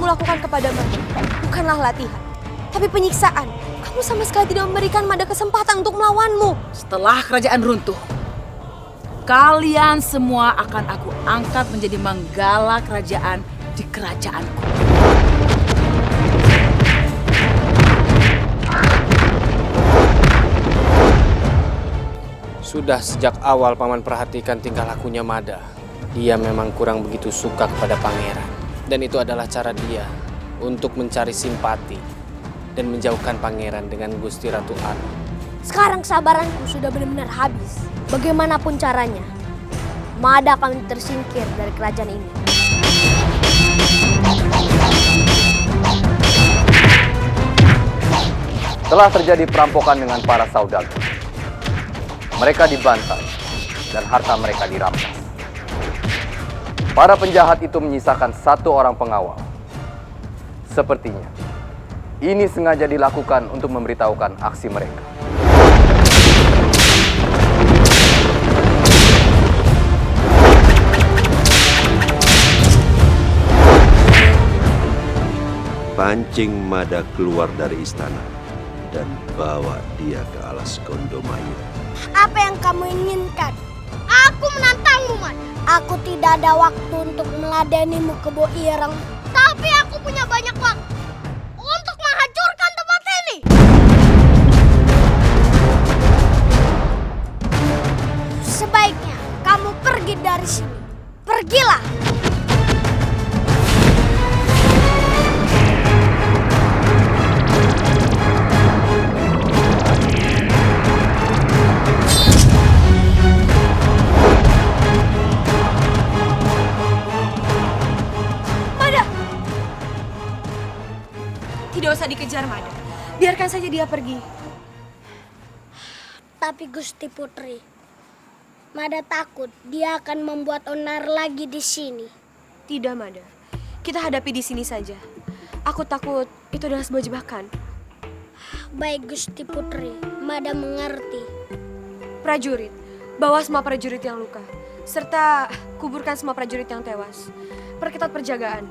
kamu lakukan kepada Mada bukanlah latihan, tapi penyiksaan. Kamu sama sekali tidak memberikan Mada kesempatan untuk melawanmu. Setelah kerajaan runtuh, kalian semua akan aku angkat menjadi manggala kerajaan di kerajaanku. Sudah sejak awal Paman perhatikan tingkah lakunya Mada. Dia memang kurang begitu suka kepada pangeran. Dan itu adalah cara dia untuk mencari simpati dan menjauhkan pangeran dengan Gusti Ratu Anu. Sekarang kesabaranku sudah benar-benar habis. Bagaimanapun caranya, Mada akan tersingkir dari kerajaan ini. Telah terjadi perampokan dengan para saudagar. Mereka dibantai dan harta mereka dirampas. Para penjahat itu menyisakan satu orang pengawal. Sepertinya ini sengaja dilakukan untuk memberitahukan aksi mereka. Pancing Mada keluar dari istana dan bawa dia ke alas Gondomaya. Apa yang kamu inginkan? Aku menantangmu, Mada. Aku tidak ada waktu untuk meladenimu ke Bo Ireng. Tapi aku punya banyak waktu untuk menghancurkan tempat ini. Sebaiknya kamu pergi dari sini. Pergilah. Tidak usah dikejar, Mada. Biarkan saja dia pergi. Tapi Gusti Putri, Mada takut dia akan membuat onar lagi di sini. Tidak, Mada. Kita hadapi di sini saja. Aku takut itu adalah sebuah jebakan. Baik Gusti Putri, Mada mengerti. Prajurit, bawa semua prajurit yang luka. Serta kuburkan semua prajurit yang tewas. Perketat perjagaan.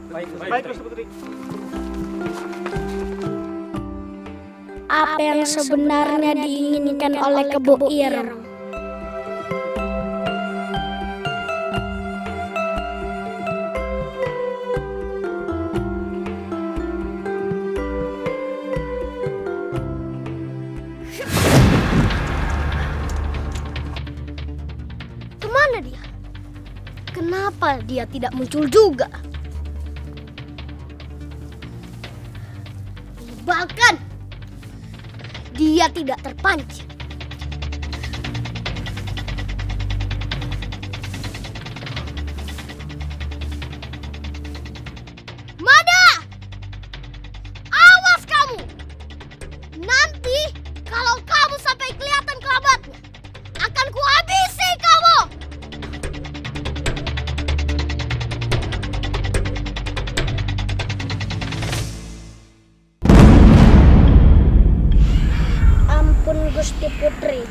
Baik, Gusti Putri. Apa yang sebenarnya diinginkan oleh Kebo Ireng? Kemana dia? Kenapa dia tidak muncul juga? Bahkan dia tidak terpancing. Mada! Awas kamu! Nanti kalau kamu sampai kelihatan kerabatnya, akan kuhabisi kamu! Gusti Putri,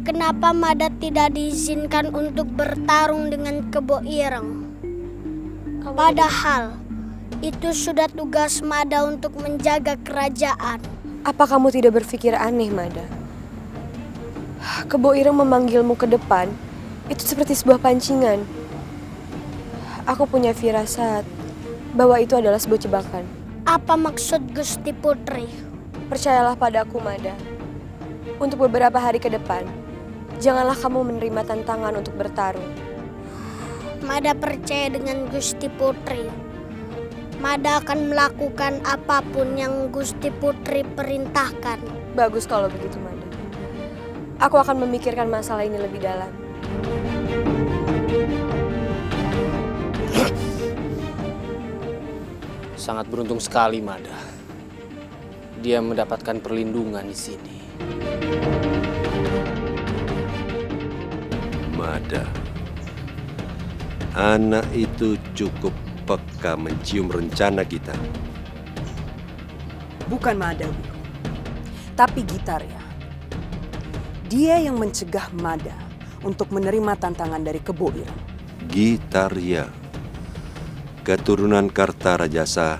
kenapa Mada tidak diizinkan untuk bertarung dengan Kebo Ireng? Padahal itu sudah tugas Mada untuk menjaga kerajaan. Apa kamu tidak berpikir aneh, Mada? Kebo Ireng memanggilmu ke depan, itu seperti sebuah pancingan. Aku punya firasat bahwa itu adalah sebuah jebakan. Apa maksud Gusti Putri? Percayalah padaku, Mada. Untuk beberapa hari ke depan, janganlah kamu menerima tantangan untuk bertarung. Mada percaya dengan Gusti Putri. Mada akan melakukan apapun yang Gusti Putri perintahkan. Bagus kalau begitu, Mada. Aku akan memikirkan masalah ini lebih dalam. Sangat beruntung sekali Mada. Dia mendapatkan perlindungan di sini. Mada, anak itu cukup peka mencium rencana kita. Bukan Mada, Bu. Tapi gitarnya. Dia yang mencegah Mada untuk menerima tantangan dari Kebo Ireng. Gitarya. keturunan Kartarajasa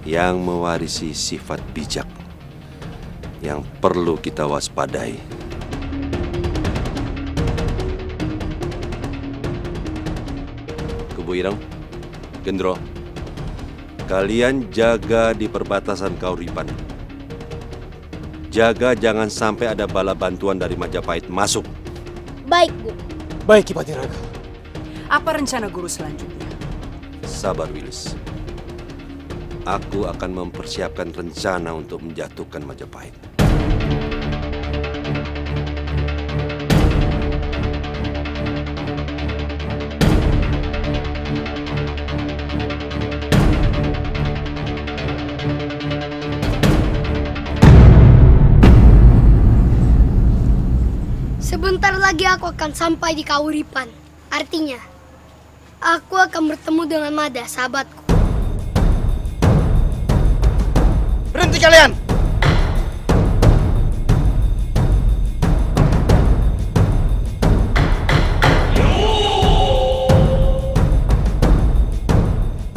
yang mewarisi sifat bijak yang perlu kita waspadai. Kubu Ireng, Gendro, kalian jaga di perbatasan Kauripan. Jaga jangan sampai ada bala bantuan dari Majapahit masuk. Baik, Guru. Baik, Ki Patiraga. Apa rencana guru selanjutnya? Sabar, Wilis. Aku akan mempersiapkan rencana untuk menjatuhkan Majapahit. Sebentar lagi aku akan sampai di Kauripan. Artinya, aku akan bertemu dengan Mada, sahabatku. Berhenti kalian!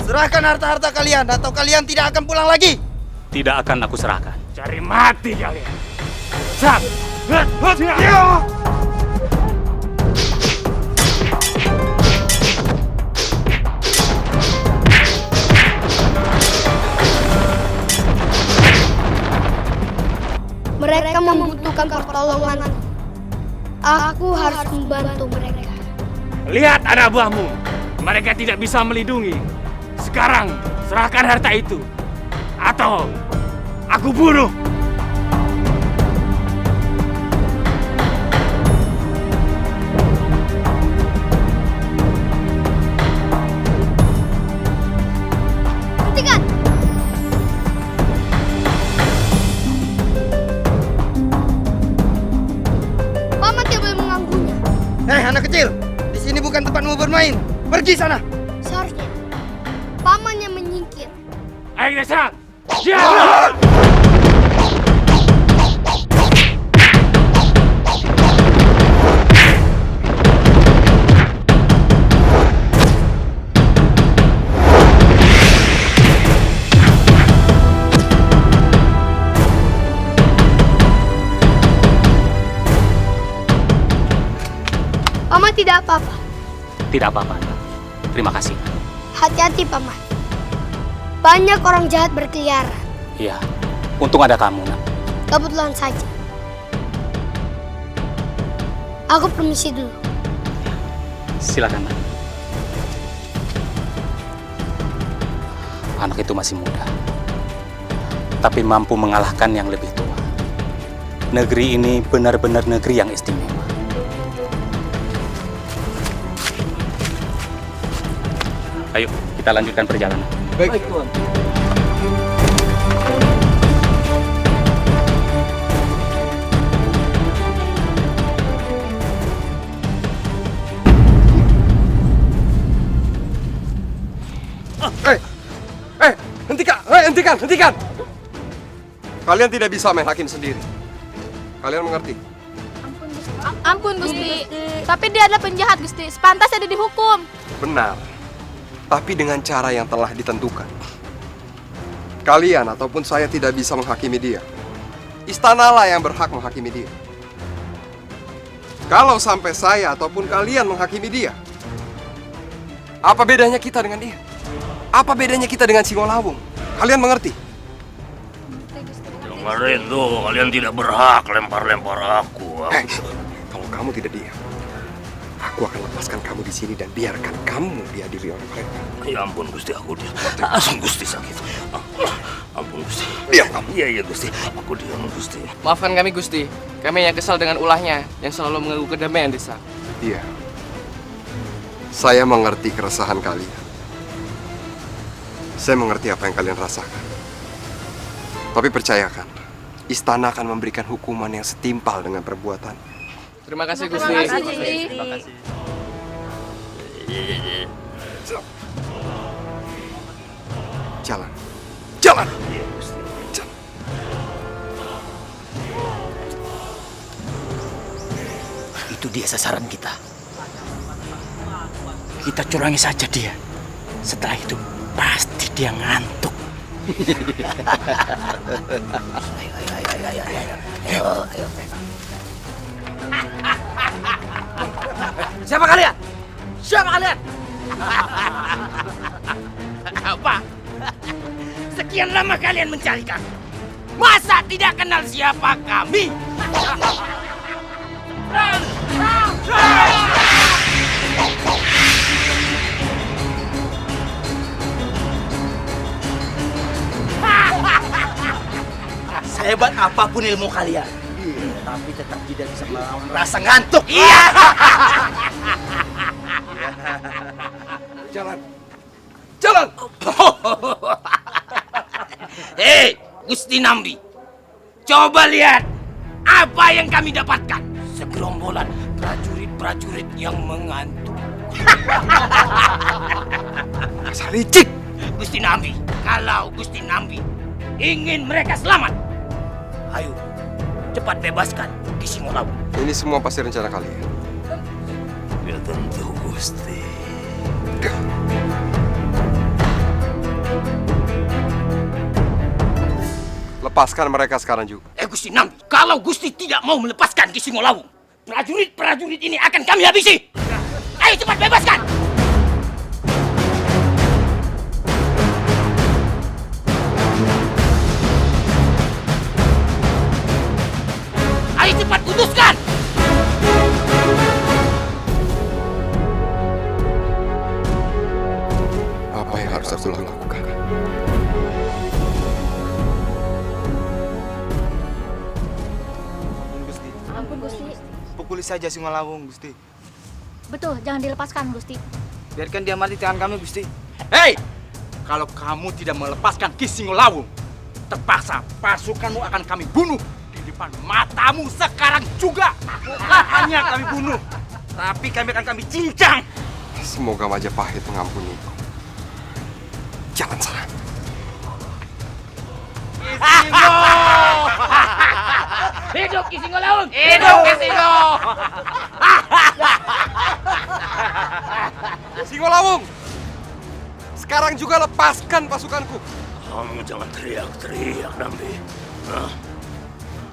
Serahkan harta-harta kalian atau kalian tidak akan pulang lagi. Tidak akan aku serahkan. Cari mati kalian. Mereka membutuhkan pertolongan. Aku harus membantu mereka. Lihat anak buahmu. Mereka tidak bisa melindungi. Sekarang serahkan harta itu. Atau aku bunuh. Hentikan! Paman tidak boleh mengganggunya. Anak kecil, di sini bukan tempatmu bermain. Pergi sana. Seharusnya paman yang menyingkir. Ayo desa. Ya! Paman tidak apa-apa. Tidak apa-apa. Terima kasih. Hati-hati, Paman. Banyak orang jahat berkeliaran. Iya. Untung ada kamu, Nak. Kebetulan saja. Aku permisi dulu. Silakan, Nak. Anak itu masih muda. Tapi mampu mengalahkan yang lebih tua. Negeri ini benar-benar negeri yang istimewa. Ayo, kita lanjutkan perjalanan. Baik, Tuan. Hentikan! Kalian tidak bisa main hakim sendiri. Kalian mengerti? Ampun Gusti, tapi dia adalah penjahat Gusti, sepantasnya dia dihukum. Benar. Tapi dengan cara yang telah ditentukan. Kalian ataupun saya tidak bisa menghakimi dia. Istanalah yang berhak menghakimi dia. Kalau sampai saya ataupun kalian menghakimi dia, apa bedanya kita dengan dia? Apa bedanya kita dengan Singolawung? Kalian mengerti? Dengerin tuh, kalian tidak berhak lempar-lempar aku. Kalau kamu tidak diam, aku akan lepaskan kamu di sini dan biarkan kamu diadili oleh mereka. Ya ampun Gusti, aku diam. Gusti sakit. Ampun Gusti. Diam kamu. Iya Gusti, aku diam Gusti. Maafkan kami Gusti, kami yang kesal dengan ulahnya yang selalu mengganggu kedamaian desa. Iya. Saya mengerti keresahan kalian. Saya mengerti apa yang kalian rasakan. Tapi percayakan, istana akan memberikan hukuman yang setimpal dengan perbuatan. Terima kasih Gusti. Terima kasih. Jalan. Jalan! Itu dia sasaran kita. Kita curangi saja dia. Setelah itu pasti dia ngantuk. Ayo. Siapa kalian? Siapa kalian? Apa? Sekian lama kalian mencari kami. Masa tidak kenal siapa kami? Sehebat apapun ilmu kalian, tapi tetap tidak bisa melawan rasa ngantuk. Iya. Jalan. Jalan. Hei, Gusti Nambi. Coba lihat apa yang kami dapatkan. Segerombolan prajurit-prajurit yang mengantuk. Dasar licik. Gusti Nambi, kalau Gusti Nambi ingin mereka selamat, ayo cepat bebaskan Ki Singolawu. Ini semua pasti rencana kalian. Ya tentu, Gusti. Lepaskan mereka sekarang juga. Gusti Nambi, kalau Gusti tidak mau melepaskan Ki Singolawu, prajurit-prajurit ini akan kami habisi. Ayo cepat bebaskan. Ayo cepat putuskan. Apa yang harus aku lakukan? Ampun Gusti. Pukuli saja Singolawung, Gusti. Betul, jangan dilepaskan Gusti. Biarkan dia mati di tangan kami, Gusti. Hei, kalau kamu tidak melepaskan Ki Singolawung, terpaksa pasukanmu akan kami bunuh di depan matamu sekarang juga. Bukan hanya kami bunuh, tapi kami cincang. Semoga Majapahit mengampuniku. Jalan sana. Hidup Ki Singolawung! Hidup Ki Singo! Singolawung! Sekarang juga lepaskan pasukanku. Kamu jangan teriak-teriak, Nambi.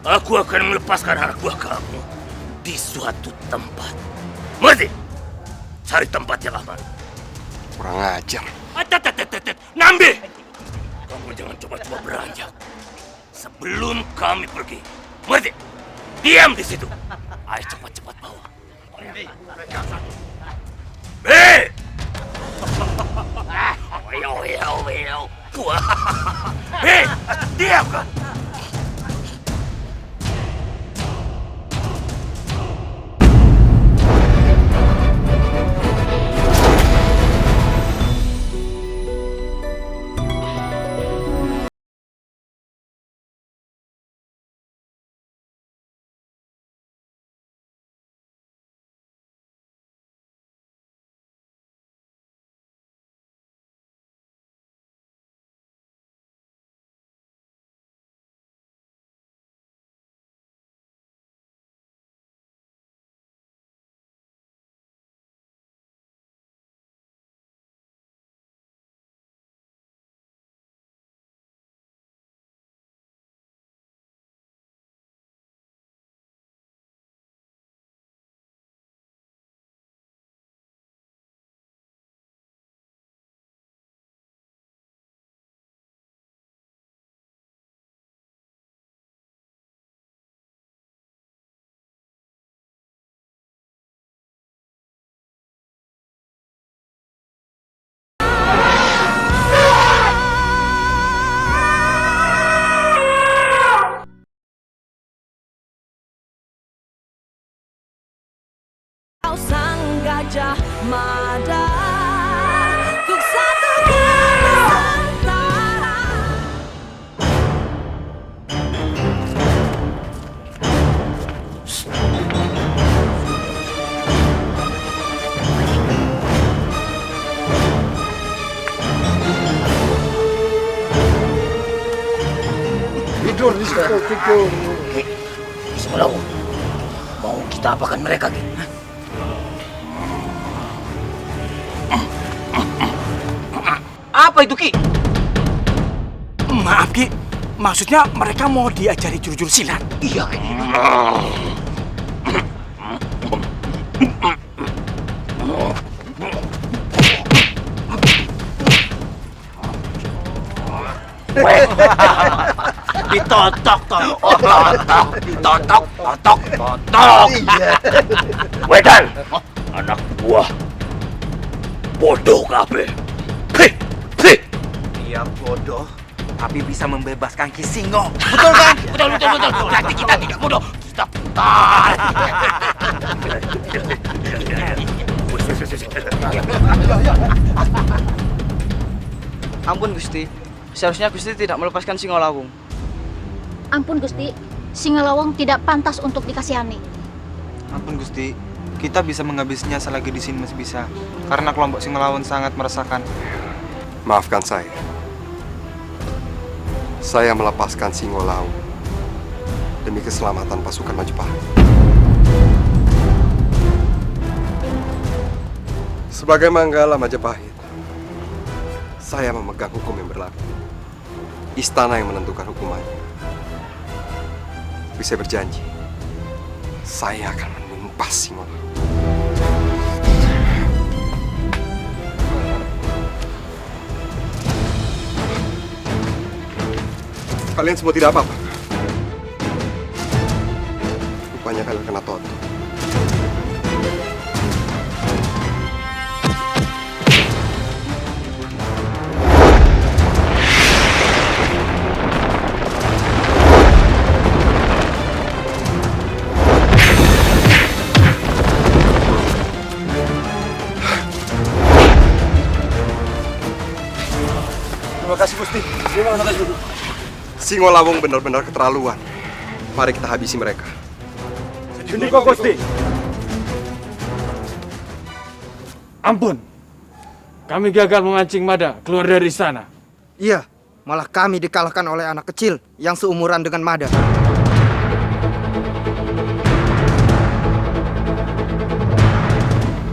Aku akan melepaskan anak buah kamu di suatu tempat. Mengerti? Cari tempat yang aman. Kurang ajar. Nambi! Kamu jangan coba-coba beranjak sebelum kami pergi. Mengerti? Diam di situ. Ayo cepat-cepat bawa. Hei! Hei, diam kan? Sang Gajah Mada untuk satukan Nusantara. Tidur di situ, tidur. Singolawung, mau kita apakan mereka, Ki? Apa itu, Ki? Maaf, Ki. Maksudnya mereka mau diajari jurus silat. Iya, Ki. Ditotok, totok. Wedan, anak buah bodoh kabeh. Dia bodoh, tapi bisa membebaskan Ki Singo. Betul kan? Betul. Berarti kita tidak bodoh, kita pintar. Ampun Gusti, seharusnya Gusti tidak melepaskan Singolawung. Ampun Gusti, Singalawang tidak pantas untuk dikasihani. Ampun Gusti, kita bisa menghabisnya selagi di sini masih bisa. Karena kelompok Singolawung sangat meresahkan. Maafkan saya. Saya melepaskan Singolawung demi keselamatan pasukan Majapahit. Sebagai Manggala Majapahit, saya memegang hukum yang berlaku. Istana yang menentukan hukumannya. Tapi saya berjanji, saya akan menumpas Singolawung. Kalian semua tidak apa-apa. Rupanya kalian kena toto. Terima kasih Gusti. Terima kasih Gusti. Singolawung benar-benar keterlaluan. Mari kita habisi mereka. Sendiko, Gusti. Ampun. Kami gagal memancing Mada keluar dari istana. Iya, malah kami dikalahkan oleh anak kecil yang seumuran dengan Mada.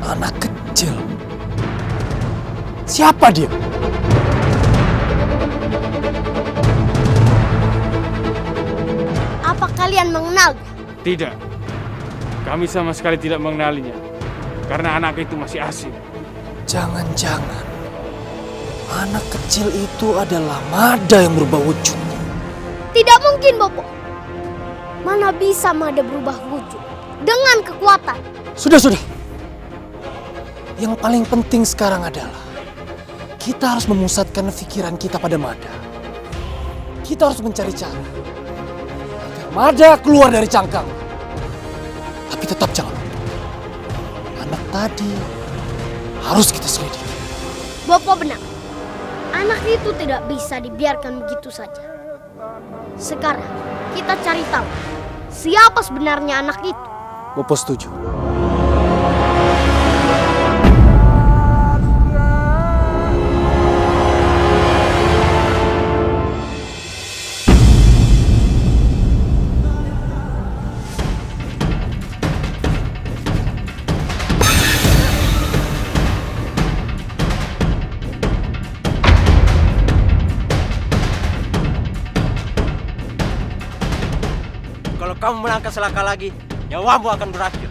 Anak kecil? Siapa dia? Apa kalian mengenal? Tidak. Kami sama sekali tidak mengenalinya. Karena anak itu masih asing. Jangan-jangan anak kecil itu adalah Mada yang berubah wujud. Tidak mungkin, Bopo. Mana bisa Mada berubah wujud dengan kekuatan? Sudah. Yang paling penting sekarang adalah kita harus memusatkan pikiran kita pada Mada. Kita harus mencari cara agar Mada keluar dari cangkang. Tapi tetap jangan lupa, anak tadi harus kita selidiki. Bopo benar. Anak itu tidak bisa dibiarkan begitu saja. Sekarang kita cari tahu siapa sebenarnya anak itu. Bopo setuju. Kamu melangkah selangkah lagi, nyawamu akan berakhir.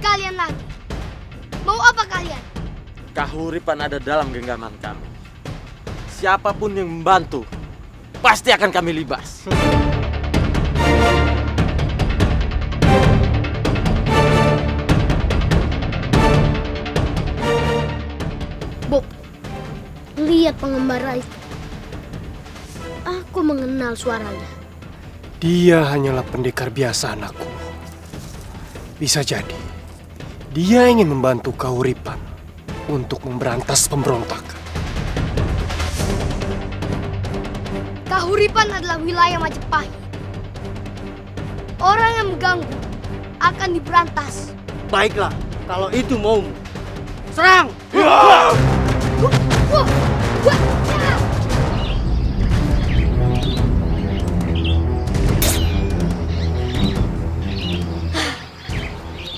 Kalian lagi. Mau apa kalian? Kahuripan ada dalam genggaman kami. Siapapun yang membantu, pasti akan kami libas. Bob, lihat pengembara itu. Aku mengenal suaranya. Dia hanyalah pendekar biasa, anakku. Bisa jadi, dia ingin membantu Kahuripan untuk memberantas pemberontakan. Kahuripan adalah wilayah Majapahit. Orang yang mengganggu akan diberantas. Baiklah, kalau itu maumu. Serang!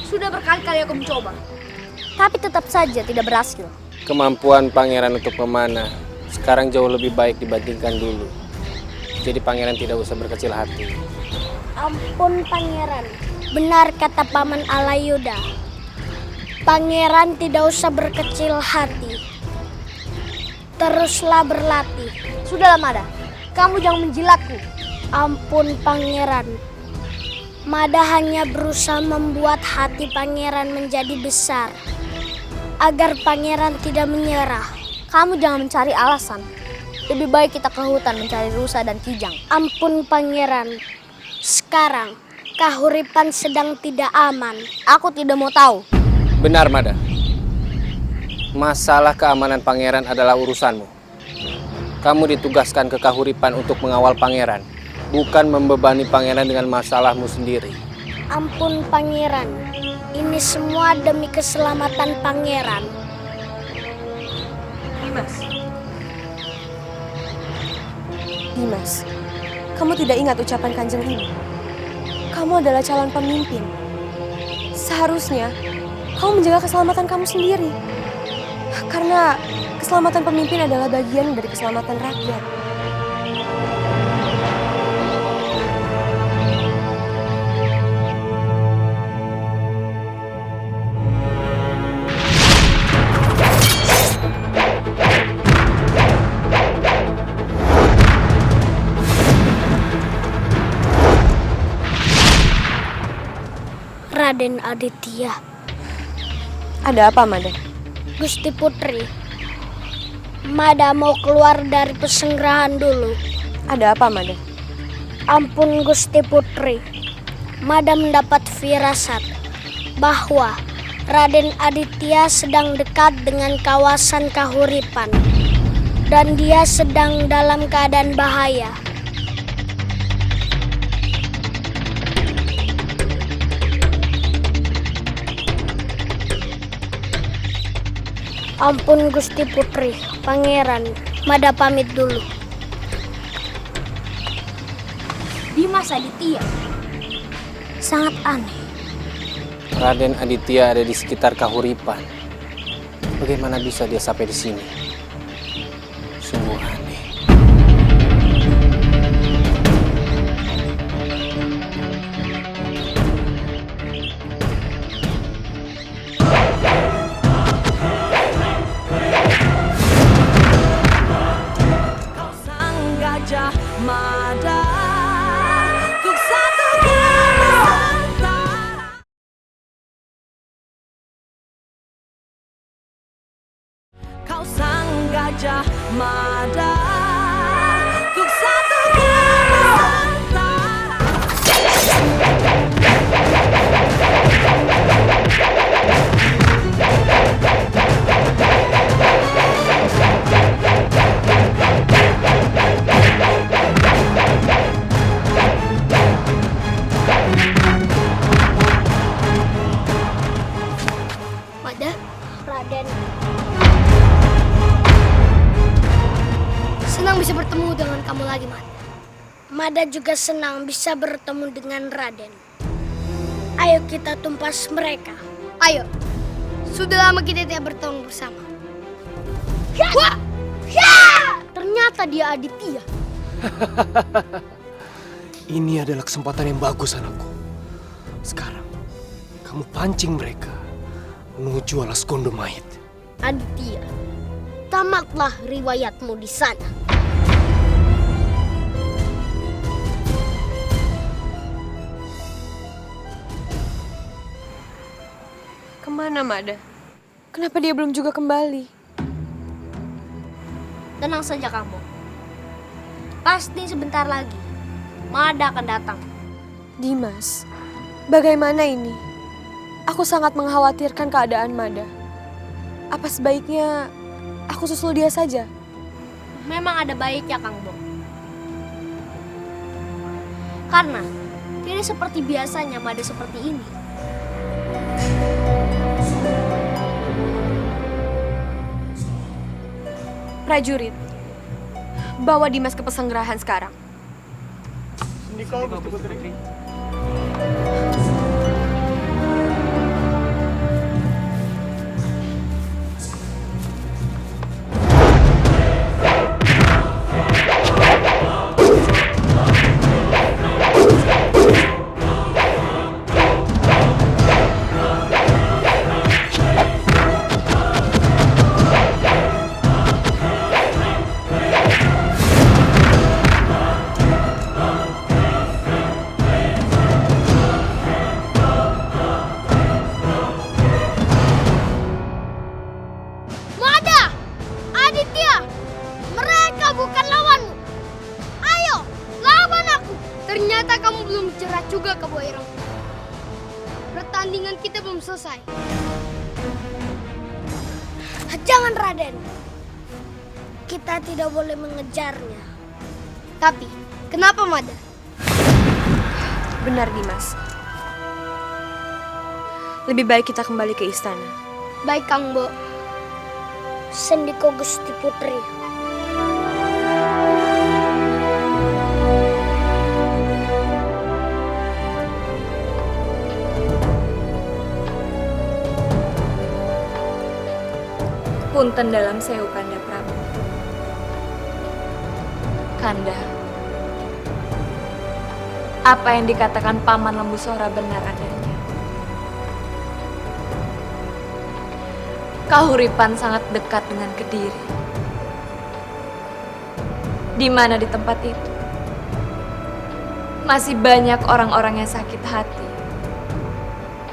Sudah berkali-kali aku mencoba, tapi tetap saja tidak berhasil. Kemampuan pangeran untuk memanah sekarang jauh lebih baik dibandingkan dulu. Jadi pangeran tidak usah berkecil hati. Ampun pangeran, benar kata Paman Alayuda. Pangeran tidak usah berkecil hati. Teruslah berlatih. Sudahlah Mada, kamu jangan menjilatku. Ampun pangeran. Mada hanya berusaha membuat hati pangeran menjadi besar. Agar pangeran tidak menyerah. Kamu jangan mencari alasan. Lebih baik kita ke hutan mencari rusa dan kijang. Ampun pangeran. Sekarang Kahuripan sedang tidak aman. Aku tidak mau tahu. Benar, Mada. Masalah keamanan pangeran adalah urusanmu. Kamu ditugaskan ke Kahuripan untuk mengawal pangeran, bukan membebani pangeran dengan masalahmu sendiri. Ampun pangeran, ini semua demi keselamatan pangeran. Dimas, kamu tidak ingat ucapan Kanjeng Ibu? Kamu adalah calon pemimpin. Seharusnya kamu menjaga keselamatan kamu sendiri. Karena keselamatan pemimpin adalah bagian dari keselamatan rakyat. Raden Aditya. Ada apa, Mada? Gusti Putri, Mada mau keluar dari pesenggerahan dulu. Ada apa, Mada? Ampun Gusti Putri, Mada mendapat firasat bahwa Raden Aditya sedang dekat dengan kawasan Kahuripan dan dia sedang dalam keadaan bahaya. Ampun Gusti Putri, Pangeran, Mada pamit dulu. Dimas Aditya. Sangat aneh. Raden Aditya ada di sekitar Kahuripan. Bagaimana bisa dia sampai di sini? Sungguh aneh. Gajah Mada, ku satukan Nusantara. Kau sang Gajah Mada, ku satukan Nusantara. Mada, Raden. Senang bisa bertemu dengan kamu lagi, Mada. Mada juga senang bisa bertemu dengan Raden. Ayo kita tumpas mereka. Ayo. Sudah lama kita tidak bertemu bersama. Wah! Ya! Ternyata dia Aditya. Ini adalah kesempatan yang bagus, anakku. Sekarang, kamu pancing mereka menuju alas Gondomait. Aditya, tamatlah riwayatmu di sana. Kemana, Mada? Kenapa dia belum juga kembali? Tenang saja kamu. Pasti sebentar lagi Mada akan datang. Dimas, bagaimana ini? Aku sangat mengkhawatirkan keadaan Mada. Apa sebaiknya aku susul dia saja? Memang ada baiknya, Kang Bong. Karena tidak seperti biasanya Mada seperti ini. Prajurit, bawa Dimas ke pesenggerahan sekarang. Ternyata kamu belum jerat juga ke Boireng. Pertandingan kita belum selesai. Jangan, Raden. Kita tidak boleh mengejarnya. Tapi, kenapa Mada? Benar, Dimas. Lebih baik kita kembali ke istana. Baik, Kang Bo. Sendiko Gusti Putri. Punten dalam sewu Kanda Prabu. Kanda, apa yang dikatakan Paman Lembusora benar adanya. Kahuripan sangat dekat dengan Kediri. Di mana di tempat itu masih banyak orang-orang yang sakit hati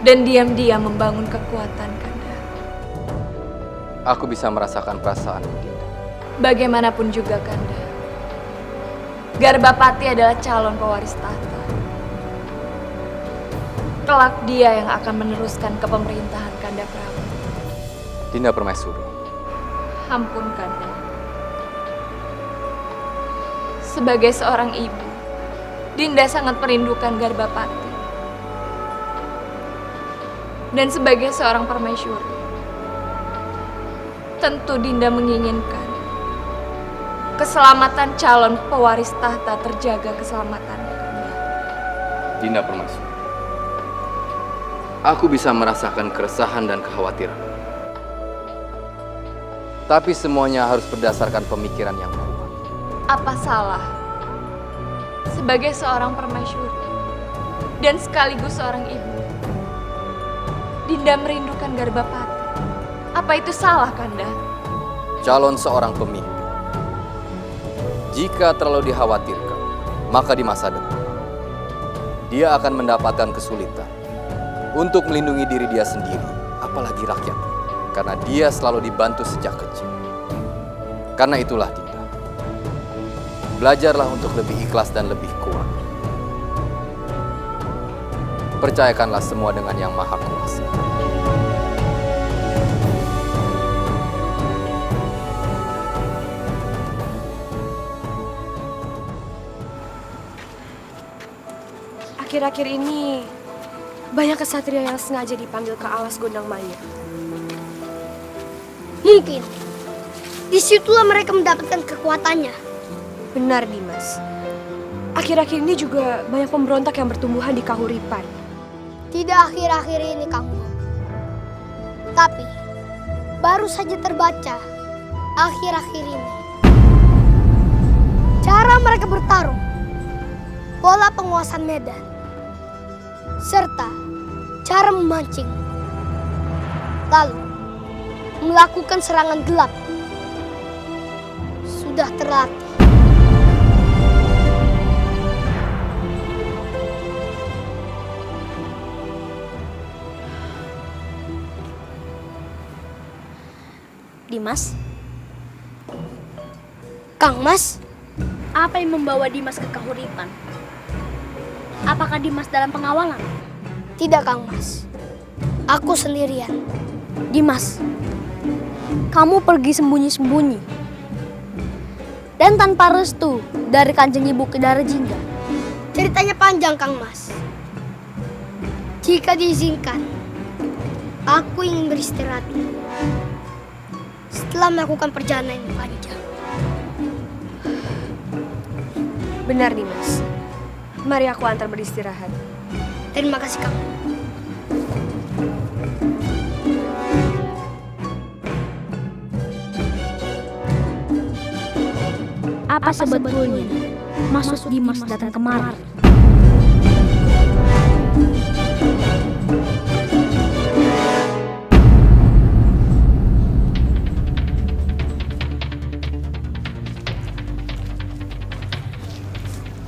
dan diam-diam membangun kekuatan, Kanda. Aku bisa merasakan perasaan Dinda. Bagaimanapun juga, Kanda, Garbapati adalah calon pewaris tahta. Kelak dia yang akan meneruskan kepemerintahan Kanda Prabu. Dinda Permaisuri. Ampun, Kanda. Sebagai seorang ibu, Dinda sangat merindukan Garbapati. Dan sebagai seorang permaisuri, tentu Dinda menginginkan keselamatan calon pewaris tahta terjaga keselamatannya, Kanda. Dinda Permaisuri. Aku bisa merasakan keresahan dan kekhawatiran. Tapi semuanya harus berdasarkan pemikiran yang kuat. Apa salah sebagai seorang permaisuri dan sekaligus seorang ibu, Dinda merindukan Garbapati? Apa itu salah, Kanda? Calon seorang pemimpin, jika terlalu dikhawatirkan, maka di masa depan dia akan mendapatkan kesulitan untuk melindungi diri dia sendiri, apalagi rakyat, karena dia selalu dibantu sejak kecil. Karena itulah, Dinda, belajarlah untuk lebih ikhlas dan lebih kuat. Percayakanlah semua dengan Yang Maha Kuasa. Akhir-akhir ini banyak kesatria yang sengaja dipanggil ke alas Gondang Maya. Mungkin disitulah mereka mendapatkan kekuatannya. Benar, Dimas. Akhir-akhir ini juga banyak pemberontak yang bertumbuhan di Kahuripan. Tidak akhir-akhir ini, Kang. Tapi baru saja terbaca akhir-akhir ini. Cara mereka bertarung, pola penguasaan medan, serta cara memancing, lalu melakukan serangan gelap, sudah terlatih. Dimas? Kang Mas? Apa yang membawa Dimas ke Kahuripan? Apakah Dimas dalam pengawalan? Tidak, Kang Mas. Aku sendirian. Dimas, kamu pergi sembunyi-sembunyi dan tanpa restu dari Kanjeng Ibu Kedara Jingga. Ceritanya panjang, Kang Mas. Jika diizinkan, aku ingin beristirahat dulu. Setelah melakukan perjalanan yang panjang. Benar, Dimas. Mari aku antar beristirahat. Terima kasih, Kang. Apa sebetulnya maksud Dimas datang kemari?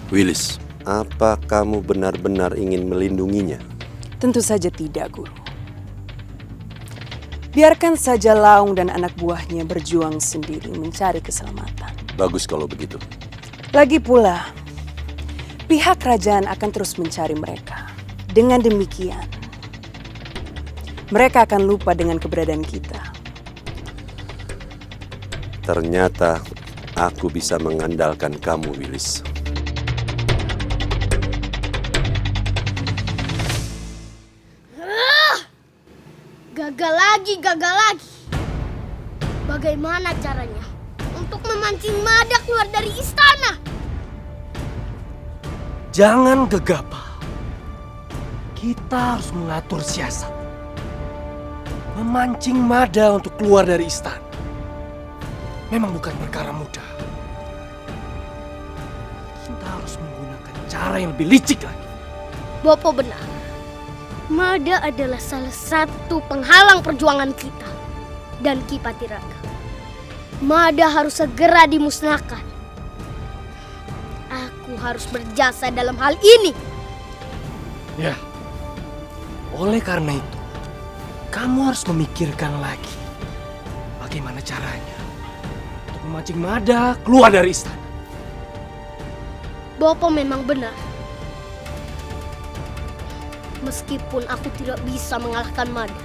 Wilis, apa kamu benar-benar ingin melindunginya? Tentu saja tidak, Guru. Biarkan saja Laung dan anak buahnya berjuang sendiri mencari keselamatan. Bagus kalau begitu. Lagi pula, pihak kerajaan akan terus mencari mereka. Dengan demikian, mereka akan lupa dengan keberadaan kita. Ternyata aku bisa mengandalkan kamu, Wilis. Gagal lagi. Bagaimana caranya untuk memancing Mada keluar dari istana? Jangan gegabah. Kita harus mengatur siasat. Memancing Mada untuk keluar dari istana memang bukan perkara mudah. Kita harus menggunakan cara yang lebih licik lagi. Bopo benar. Mada adalah salah satu penghalang perjuangan kita dan Ki Patiraga. Mada harus segera dimusnahkan. Aku harus berjasa dalam hal ini. Ya, oleh karena itu, kamu harus memikirkan lagi bagaimana caranya untuk memancing Mada keluar dari istana. Bopo memang benar. Meskipun aku tidak bisa mengalahkan Mada,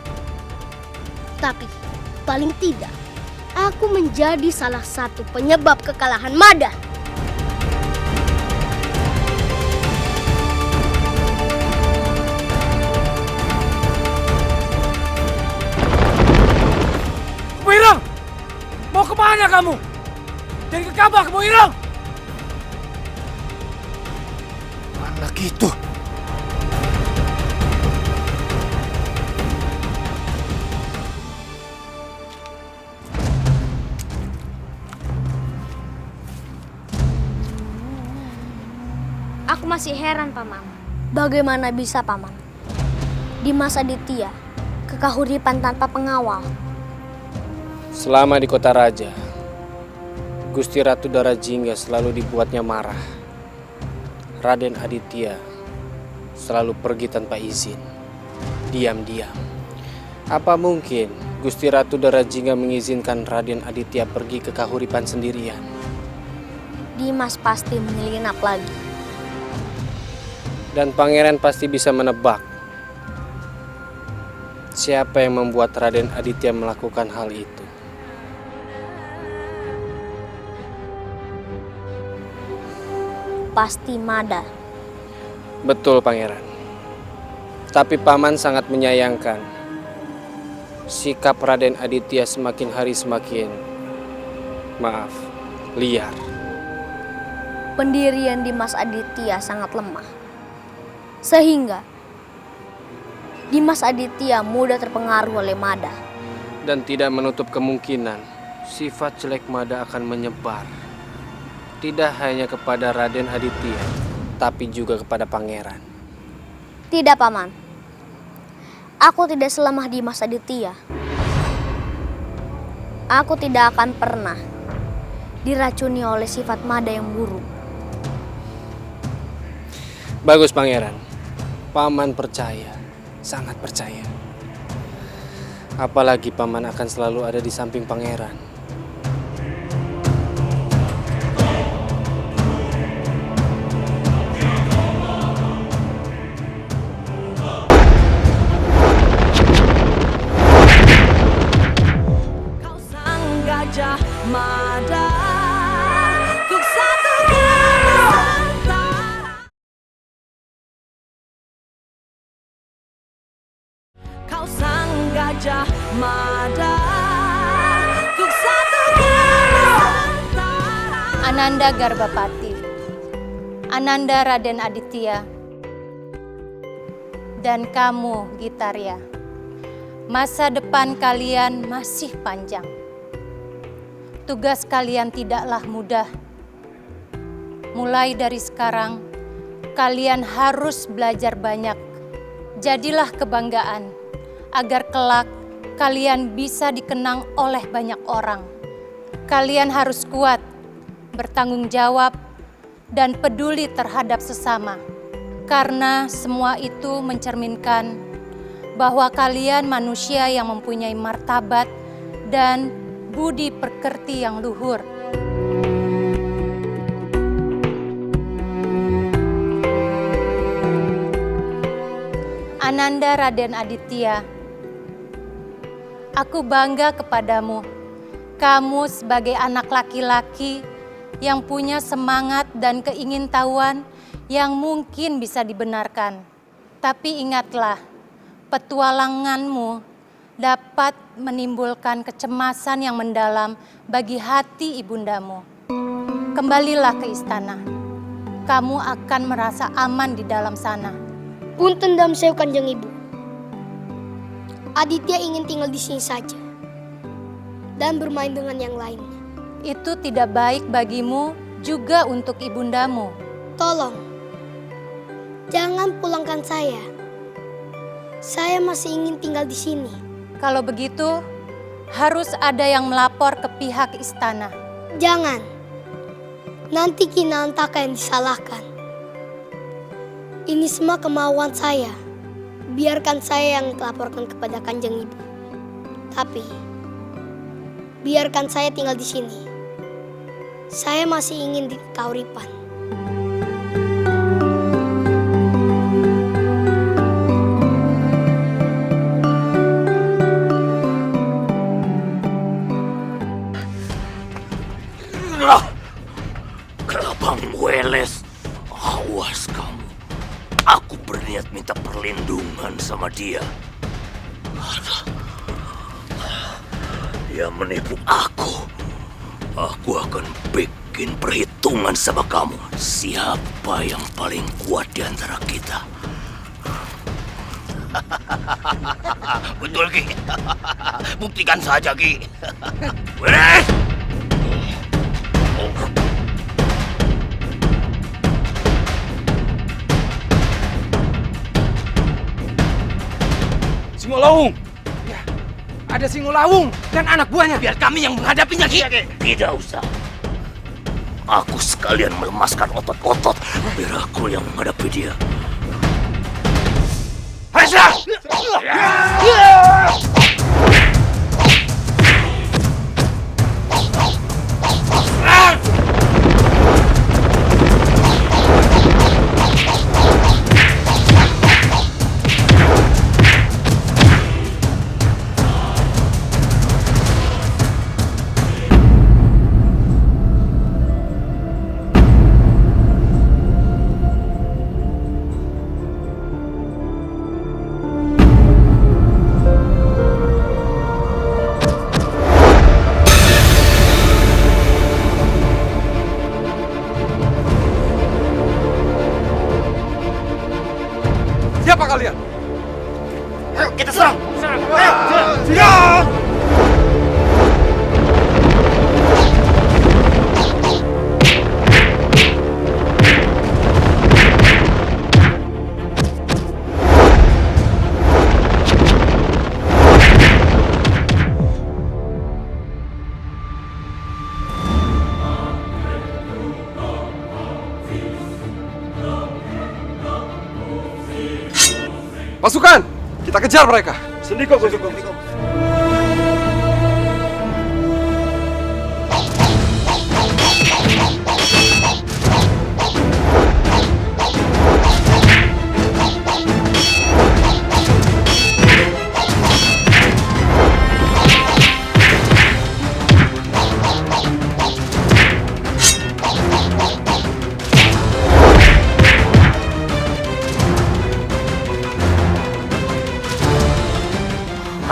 tapi paling tidak aku menjadi salah satu penyebab kekalahan Mada. Keboirang! Mau kemana kamu? Dari gegabah, Keboirang! Anak itu! Aku masih heran, Paman. Bagaimana bisa, Paman? Dimas Aditya, kekahuripan tanpa pengawal. Selama di kota raja, Gusti Ratu Darajingga selalu dibuatnya marah. Raden Aditya selalu pergi tanpa izin, diam-diam. Apa mungkin Gusti Ratu Darajingga mengizinkan Raden Aditya pergi ke kahuripan sendirian? Dimas pasti menyelinap lagi. Dan pangeran pasti bisa menebak siapa yang membuat Raden Aditya melakukan hal itu. Pasti Mada. Betul, Pangeran. Tapi Paman sangat menyayangkan sikap Raden Aditya semakin hari semakin, liar. Pendirian Dimas Aditya sangat lemah. Sehingga Dimas Aditya mudah terpengaruh oleh Mada. Dan tidak menutup kemungkinan sifat jelek Mada akan menyebar. Tidak hanya kepada Raden Aditya, tapi juga kepada Pangeran. Tidak, Paman. Aku tidak selemah Dimas Aditya. Aku tidak akan pernah diracuni oleh sifat Mada yang buruk. Bagus, Pangeran. Paman percaya, sangat percaya. Apalagi Paman akan selalu ada di samping Pangeran. Kau sang gajah Mada, ku satukan Nusantara. Kau sang gajah Mada, ku satukan Nusantara. Ananda Garbapati, Ananda Raden Aditya, dan kamu Gitarya, masa depan kalian masih panjang. Tugas kalian tidaklah mudah. Mulai dari sekarang, kalian harus belajar banyak. Jadilah kebanggaan, agar kelak kalian bisa dikenang oleh banyak orang. Kalian harus kuat, bertanggung jawab, dan peduli terhadap sesama. Karena semua itu mencerminkan bahwa kalian manusia yang mempunyai martabat dan budi pekerti yang luhur. Ananda Raden Aditya, aku bangga kepadamu. Kamu sebagai anak laki-laki yang punya semangat dan keingintahuan yang mungkin bisa dibenarkan. Tapi ingatlah, petualanganmu dapat menimbulkan kecemasan yang mendalam bagi hati ibundamu. Kembalilah ke istana. Kamu akan merasa aman di dalam sana. Punten damseu Kanjeng Ibu. Aditya ingin tinggal di sini saja dan bermain dengan yang lainnya. Itu tidak baik bagimu, juga untuk ibundamu. Tolong, jangan pulangkan saya. Saya masih ingin tinggal di sini. Kalau begitu, harus ada yang melapor ke pihak istana. Jangan. Nanti Kinantaka yang disalahkan. Ini semua kemauan saya. Biarkan saya yang melaporkan kepada Kanjeng Ibu. Tapi, biarkan saya tinggal di sini. Saya masih ingin di Kauripan. Kelabang Weles, awas kamu. Aku berniat minta perlindungan sama dia. Dia menipu aku. Aku akan bikin perhitungan sama kamu. Siapa yang paling kuat di antara kita? Betul, Ki. Buktikan saja, Ki. Weles! Singolawung! Ya, ada Singolawung dan anak buahnya. Biar kami yang menghadapinya, Ki. Tidak usah. Aku sekalian melemaskan otot-otot biar aku yang menghadapi dia. Hasrah! Siapa kalian? Ayo kita serang! Ayo! Siap! Pasukan, kita kejar mereka. Sendiko, Gusti.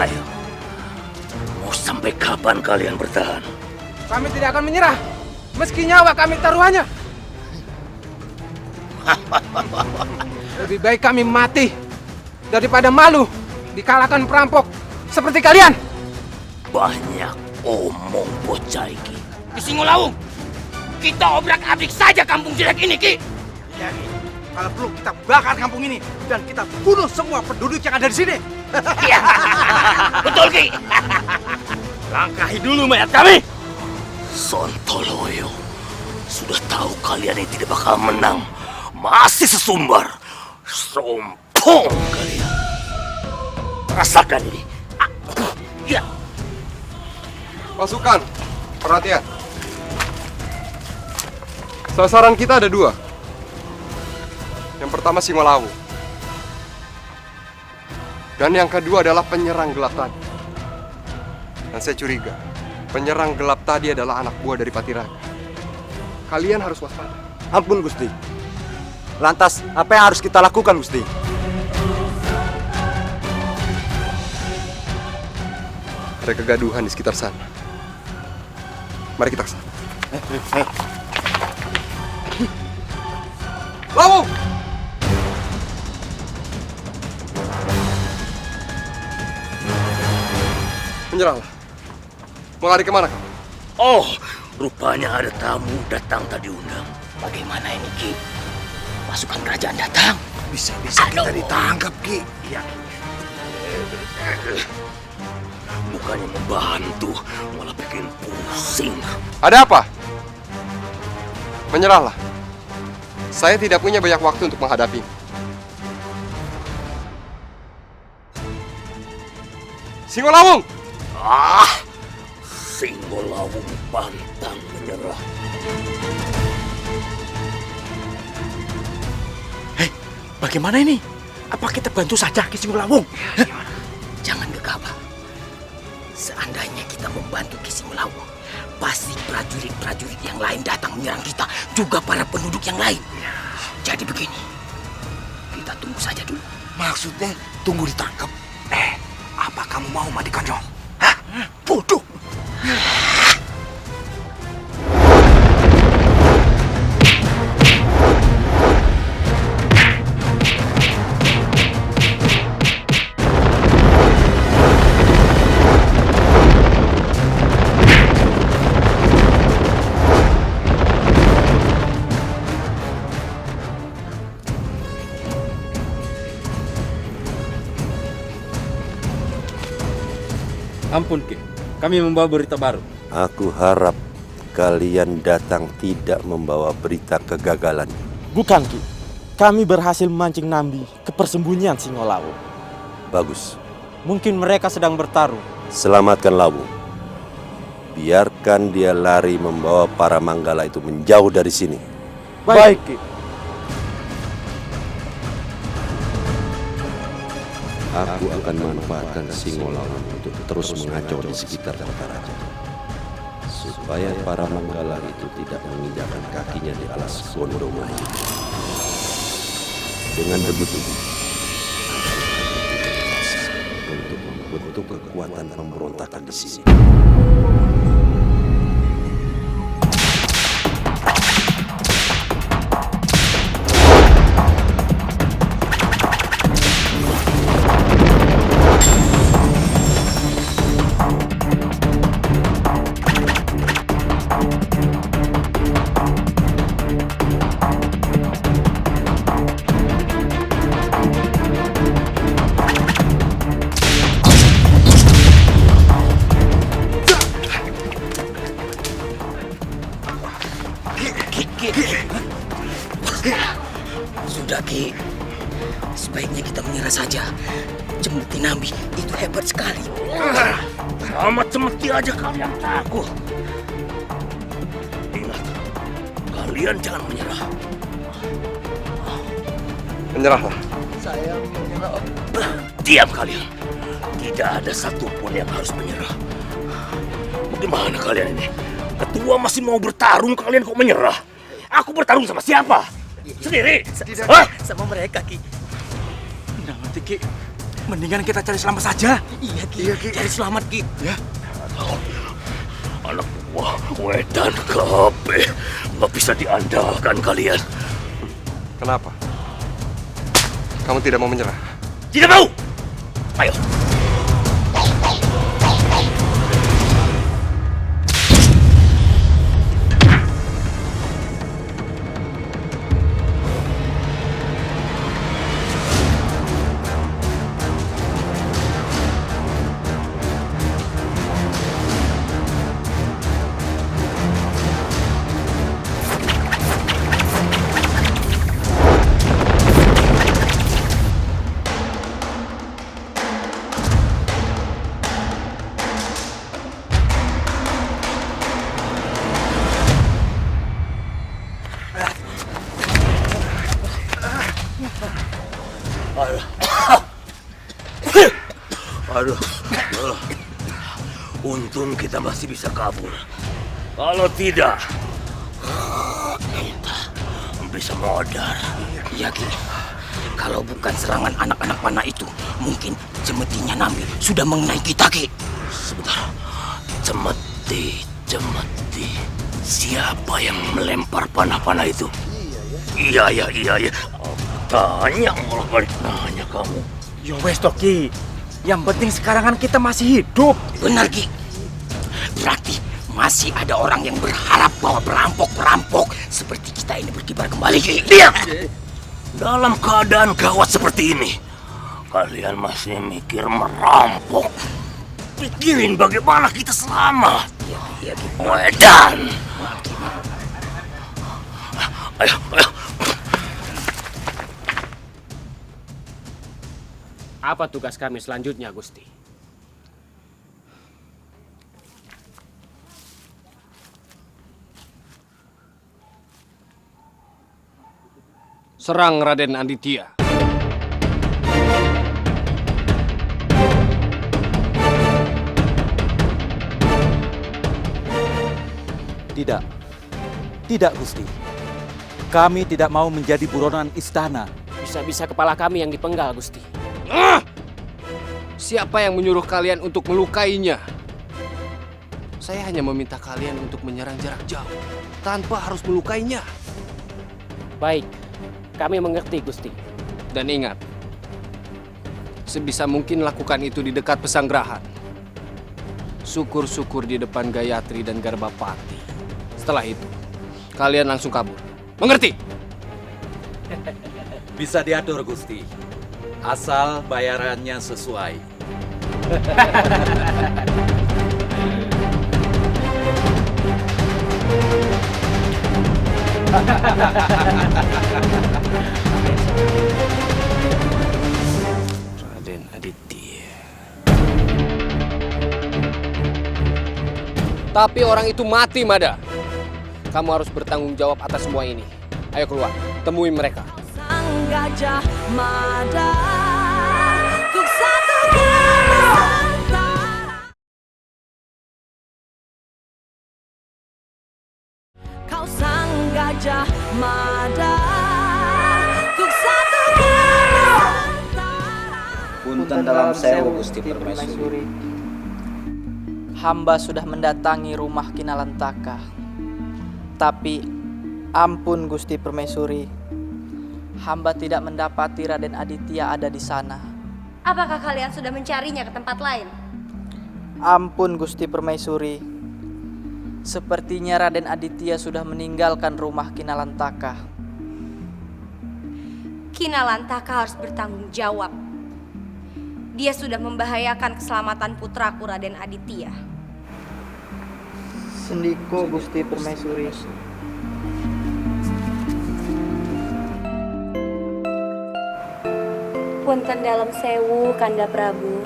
Ayo. Mau sampai kapan kalian bertahan? Kami tidak akan menyerah, meski nyawa kami taruhannya. Lebih baik kami mati daripada malu dikalahkan perampok seperti kalian. Banyak omong bocah iki. Ki Singolawung, kita obrak-abrik saja kampung jelek ini, Ki. Ya, Ki. Kalau perlu kita bakar kampung ini dan kita bunuh semua penduduk yang ada di sini. Iya. Betul, Ki. Langkahi dulu mayat kami. Sontoloyo, sudah tahu kalian ini tidak bakal menang. Masih sesumbar. Sompong kalian. Rasakan ini. Ya. Pasukan, perhatian. Sasaran kita ada dua. Yang pertama Singolawung. Dan yang kedua adalah penyerang gelap tadi. Dan saya curiga, penyerang gelap tadi adalah anak buah dari Patiraga. Kalian harus waspada. Ampun Gusti. Lantas, apa yang harus kita lakukan Gusti? Ada kegaduhan di sekitar sana. Mari kita ke sana. Lawung! Menyerahlah. Mau lari kemana kamu? Oh, rupanya ada tamu datang tadi undang. Bagaimana ini, Ki? Pasukan kerajaan datang. Bisa-bisa kita ditangkap, Ki. Iya. Bukannya membantu, malah bikin pusing. Ada apa? Menyerahlah. Saya tidak punya banyak waktu untuk menghadapi. Singolawung! Singolawung pantang menyerah. Bagaimana ini? Apa kita bantu saja Ki Singolawung? Jangan gegabah. Seandainya kita membantu Ki Singolawung, pasti prajurit-prajurit yang lain datang menyerang kita, juga para penduduk yang lain. Jadi begini, kita tunggu saja dulu. Maksudnya tunggu ditangkap? Apa kamu mau mati konyol? Hah? Bodoh! Ampun Ki, kami membawa berita baru. Aku harap kalian datang tidak membawa berita kegagalan. Bukan Ki, kami berhasil memancing Nambi ke persembunyian Singolawung. Bagus. Mungkin mereka sedang bertarung. Selamatkan Lawung. Biarkan dia lari membawa para manggala itu menjauh dari sini. Baik Ki. Aku akan manfaatkan Singolawung untuk terus mengacau di sekitar kota raja, supaya para manggala itu tidak menginjakan kakinya di alas Gondomaya. Dengan begitu, untuk membentuk kekuatan pemberontakan di sini. Sudah Ki, sebaiknya kita menyerah saja. Cemeti Nambi itu hebat sekali. Sama cemeti aja kalian takut. Ingat, kalian jangan menyerah. Menyerahlah. Saya menyerah. Diam kalian. Tidak ada satupun yang harus menyerah. Bagaimana kalian ini? Ketua masih mau bertarung, kalian kok menyerah? Aku bertarung sama siapa? Sendiri? Sama mereka, Ki. Nah, nanti Ki, mendingan kita cari selamat saja. Iya, Ki. Cari selamat, Ki. Ya. Anak buah wedan kabeh. Nggak bisa diandalkan kalian. Kenapa? Kamu tidak mau menyerah? Tidak mau! Ayo. Aduh. Untung kita masih bisa kabur. Kalau tidak, kita bisa modar. Iya, Ki. Kalau bukan serangan anak-anak panah itu, mungkin cemetinya Nambi sudah mengenai kita, Ki. Sebentar. Cemeti. Siapa yang melempar panah-panah itu? Iya. Tanya malah balik nanya kamu. Yo wes Ki. Yang penting sekarang kan kita masih hidup. Benar, Ki. Berarti masih ada orang yang berharap bahwa perampok-perampok seperti kita ini berkibar kembali, Ki. Lihat! Dalam keadaan gawat seperti ini, kalian masih mikir merampok. Pikirin bagaimana kita selamat. Iya, Ki. Wedan! Ayo. Apa tugas kami selanjutnya, Gusti? Serang Raden Aditya. Tidak Gusti. Kami tidak mau menjadi buronan istana. Bisa-bisa kepala kami yang dipenggal, Gusti. Siapa yang menyuruh kalian untuk melukainya? Saya hanya meminta kalian untuk menyerang jarak jauh, tanpa harus melukainya. Baik, kami mengerti, Gusti. Dan ingat, sebisa mungkin lakukan itu di dekat pesanggerahan. Syukur-syukur di depan Gayatri dan Garbapati. Setelah itu, kalian langsung kabur. Mengerti? Bisa diatur, Gusti. Asal bayarannya sesuai. Raden Aditya. Tapi orang itu mati, Mada. Kamu harus bertanggung jawab atas semua ini. Ayo keluar, temui mereka. Sang Gajah Mada, ku satukan Nusantara. Kau sang Gajah Mada, ku satukan Nusantara. Punten dalam sewu Gusti Permaisuri. Hamba sudah mendatangi rumah Kinalantaka. Tapi ampun Gusti Permaisuri, hamba tidak mendapati Raden Aditya ada di sana. Apakah kalian sudah mencarinya ke tempat lain? Ampun Gusti Permaisuri, sepertinya Raden Aditya sudah meninggalkan rumah Kinalantaka. Kinalantaka harus bertanggung jawab. Dia sudah membahayakan keselamatan putraku Raden Aditya. Sendiko Gusti Permaisuri. Punten dalam sewu, Kanda Prabu.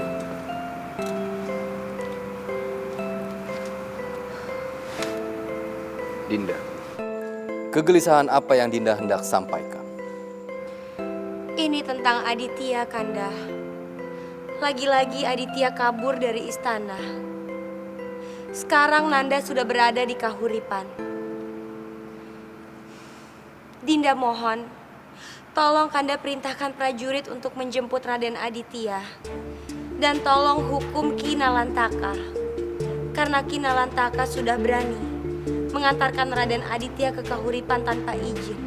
Dinda, kegelisahan apa yang Dinda hendak sampaikan? Ini tentang Aditya, Kanda. Lagi-lagi Aditya kabur dari istana. Sekarang Nanda sudah berada di Kahuripan. Dinda mohon, tolong Kanda perintahkan prajurit untuk menjemput Raden Aditya. Dan tolong hukum Kinalantaka. Karena Kinalantaka sudah berani mengantarkan Raden Aditya ke Kahuripan tanpa izin.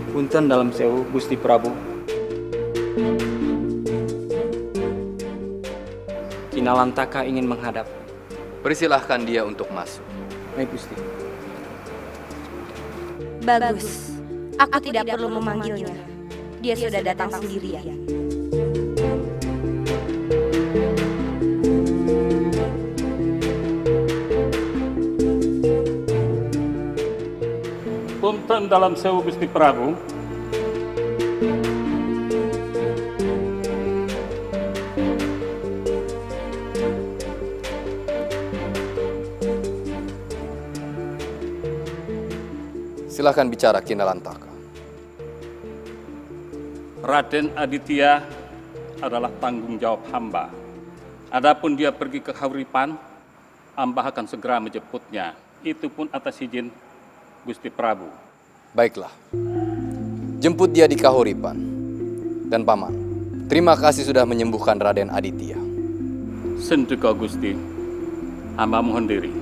Punten dalam sewu Gusti Prabu. Kinalantaka ingin menghadap. Persilahkan dia untuk masuk. Baik Gusti. Bagus, aku tidak perlu memanggilnya. Dia sudah datang sendirian. Punten dalam sewu Gusti Prabu. Silahkan bicara Kinalantaka. Raden Aditya adalah tanggung jawab hamba. Adapun dia pergi ke Kahuripan, hamba akan segera menjemputnya. Itu pun atas izin Gusti Prabu. Baiklah. Jemput dia di Kahuripan. Dan Paman, terima kasih sudah menyembuhkan Raden Aditya. Sentuka Gusti, hamba mohon diri.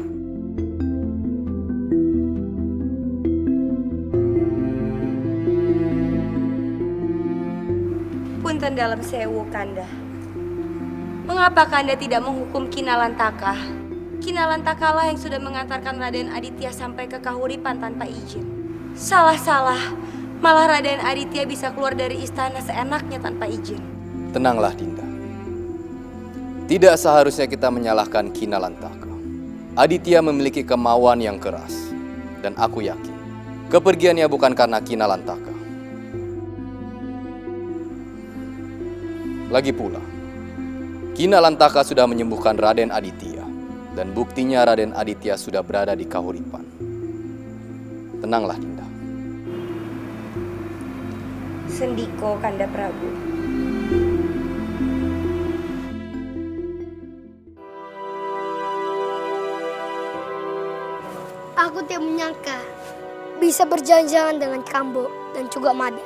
Punten dalam sewu, Kanda. Mengapa Kanda tidak menghukum Kinalantaka? Kinalantaka lah yang sudah mengantarkan Raden Aditya sampai ke Kahuripan tanpa izin. Salah-salah, malah Raden Aditya bisa keluar dari istana seenaknya tanpa izin. Tenanglah, Dinda. Tidak seharusnya kita menyalahkan Kinalantaka. Aditya memiliki kemauan yang keras. Dan aku yakin, kepergiannya bukan karena Kinalantaka. Lagi pula, Kinalantaka sudah menyembuhkan Raden Aditya. Dan buktinya Raden Aditya sudah berada di Kahuripan. Tenanglah, Dinda. Sendiko, Kanda Prabu. Aku tidak menyangka bisa berjalan-jalan dengan Kambo dan juga Mada.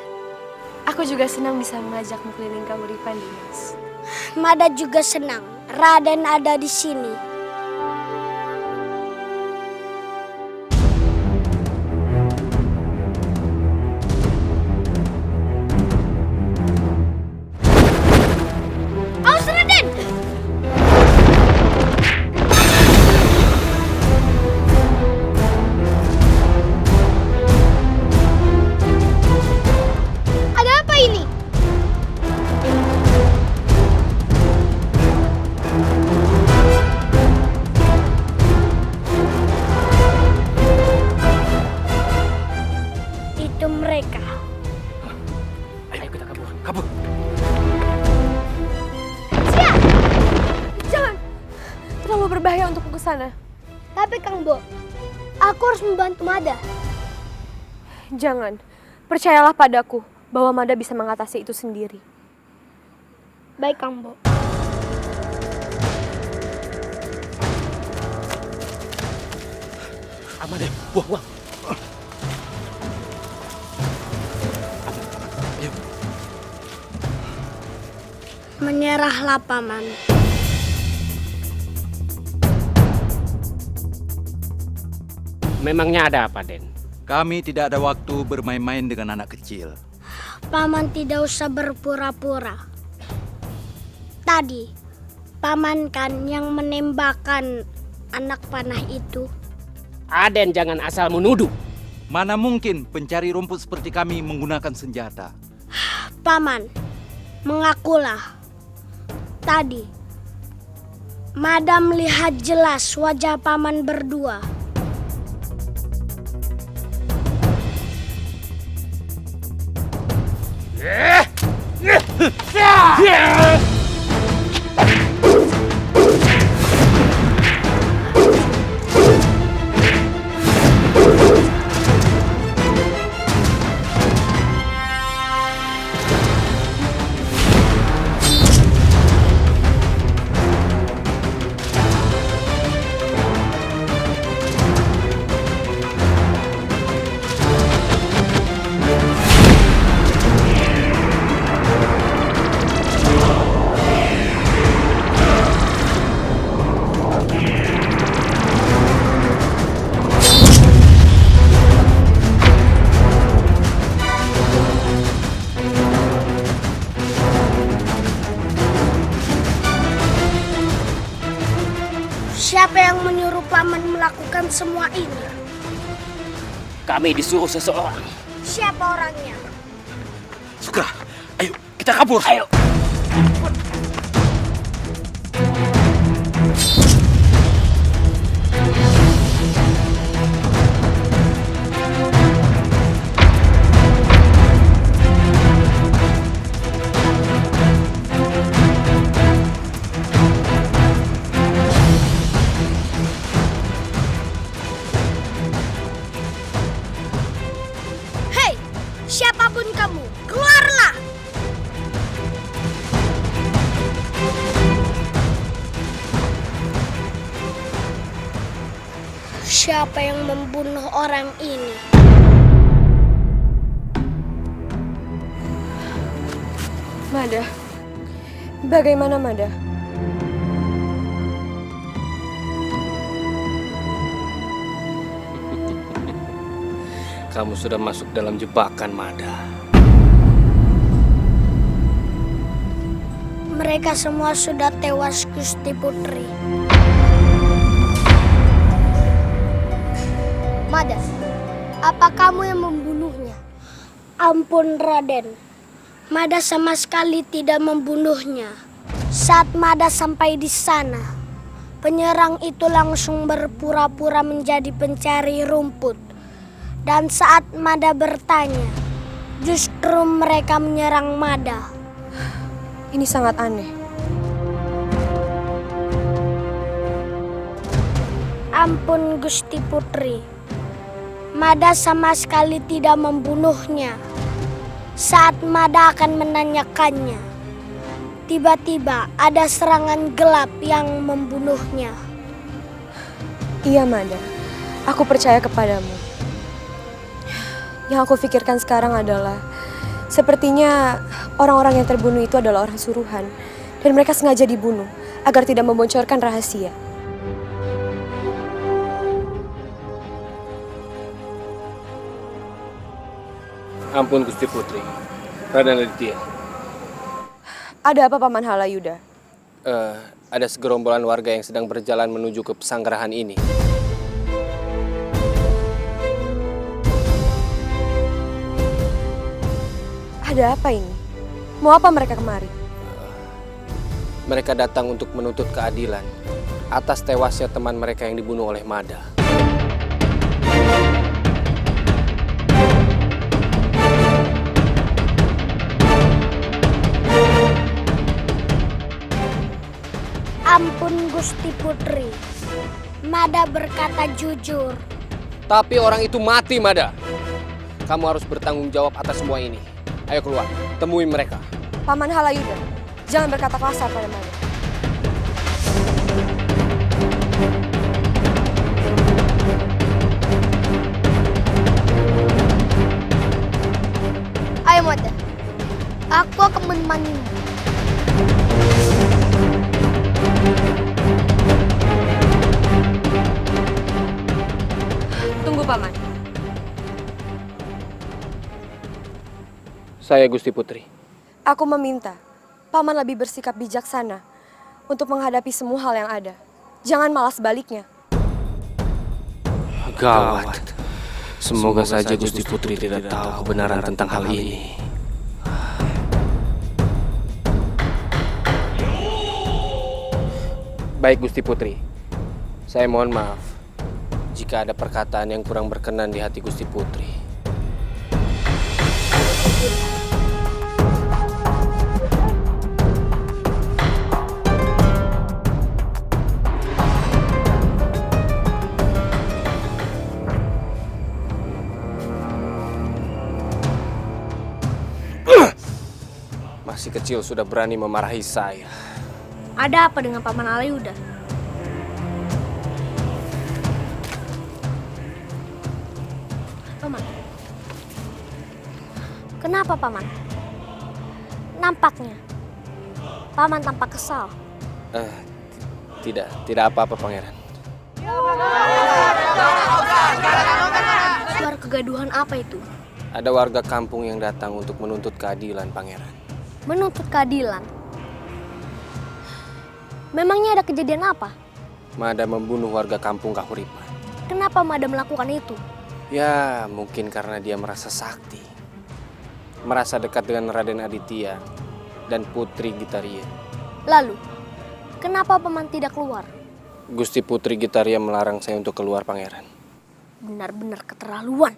Aku juga senang bisa mengajakmu keliling Kahuripan, Dimas. Mada juga senang Raden ada di sini. Awas, Raden! Ada apa ini? Itu mereka. Ayo kita kabur, kabur. Siap! Jangan! Terlalu berbahaya untuk ke sana. Tapi Kang Bo, aku harus membantu Mada. Jangan. Percayalah padaku bahwa Mada bisa mengatasi itu sendiri. Baik, Kang Bo. Amade, buang. Menyerahlah, Paman. Memangnya ada apa, Den? Kami tidak ada waktu bermain-main dengan anak kecil. Paman tidak usah berpura-pura. Tadi, Paman kan yang menembakkan anak panah itu. Aden jangan asal menuduh. Mana mungkin pencari rumput seperti kami menggunakan senjata? Paman, mengakulah. Tadi, Mada melihat jelas wajah Paman berdua. Siapa yang menyuruh Paman melakukan semua ini? Kami disuruh seseorang. Siapa orangnya? Segera, ayo kita kabur. Ayo. Hei, siapapun kamu, keluarlah! Siapa yang membunuh orang ini? Mada, bagaimana Mada? Kamu sudah masuk dalam jebakan, Mada. Mereka semua sudah tewas, Gusti Putri. Mada, apa kamu yang membunuhnya? Ampun, Raden. Mada sama sekali tidak membunuhnya. Saat Mada sampai di sana, penyerang itu langsung berpura-pura menjadi pencari rumput. Dan saat Mada bertanya, justru mereka menyerang Mada. Ini sangat aneh. Ampun, Gusti Putri. Mada sama sekali tidak membunuhnya. Saat Mada akan menanyakannya, tiba-tiba ada serangan gelap yang membunuhnya. Iya, Mada. Aku percaya kepadamu. Yang aku pikirkan sekarang adalah sepertinya orang-orang yang terbunuh itu adalah orang suruhan dan mereka sengaja dibunuh agar tidak membocorkan rahasia. Ampun Gusti Putri, Raden Aditya. Ada apa Paman Halayuda? Ada segerombolan warga yang sedang berjalan menuju ke pesanggerahan ini. Ada apa ini? Mau apa mereka kemari? Mereka datang untuk menuntut keadilan atas tewasnya teman mereka yang dibunuh oleh Mada. Ampun, Gusti Putri. Mada berkata jujur. Tapi orang itu mati, Mada. Kamu harus bertanggung jawab atas semua ini. Ayo keluar, temui mereka. Paman Halayuda, jangan berkata kasar pada Mada. Ayo Mada, aku akan menemanimu. Tunggu Paman. Saya Gusti Putri. Aku meminta Paman lebih bersikap bijaksana untuk menghadapi semua hal yang ada. Jangan malah sebaliknya. Gawat. Semoga saja Gusti Putri tidak tahu kebenaran tentang hal ini. Baik Gusti Putri, saya mohon maaf jika ada perkataan yang kurang berkenan di hati Gusti Putri. Masih kecil sudah berani memarahi saya. Ada apa dengan Paman Halayuda? Paman. Kenapa Paman? Nampaknya Paman tampak kesal. Tidak apa-apa Pangeran. Suara kegaduhan apa itu? Ada warga kampung yang datang untuk menuntut keadilan, Pangeran. Menuntut keadilan? Memangnya ada kejadian apa? Mada membunuh warga kampung Kahuripan. Kenapa Mada melakukan itu? Ya, mungkin karena dia merasa sakti. Merasa dekat dengan Raden Aditya dan Putri Gitaria. Lalu, kenapa Paman tidak keluar? Gusti Putri Gitaria melarang saya untuk keluar, Pangeran. Benar-benar keterlaluan.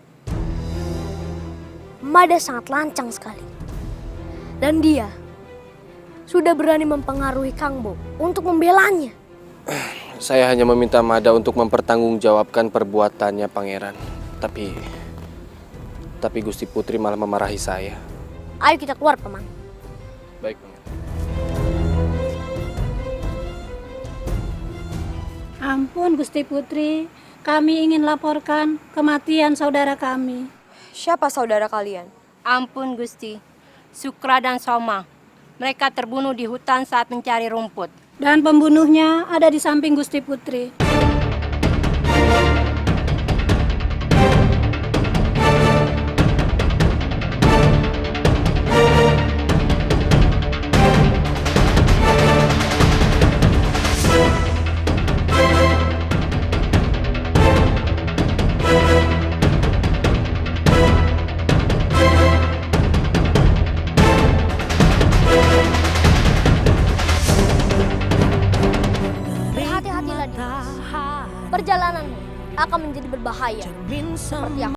Mada sangat lancang sekali. Dan dia sudah berani mempengaruhi Kangbo untuk membelanya. Saya hanya meminta Mada untuk mempertanggungjawabkan perbuatannya, Pangeran. Tapi Gusti Putri malah memarahi saya. Ayo kita keluar, Paman. Baik, Pangeran. Ampun Gusti Putri, kami ingin laporkan kematian saudara kami. Siapa saudara kalian? Ampun Gusti, Sukra dan Soma. Mereka terbunuh di hutan saat mencari rumput. Dan pembunuhnya ada di samping Gusti Putri. Berhati-hatilah Dimas. Perjalananmu akan menjadi berbahaya seperti yang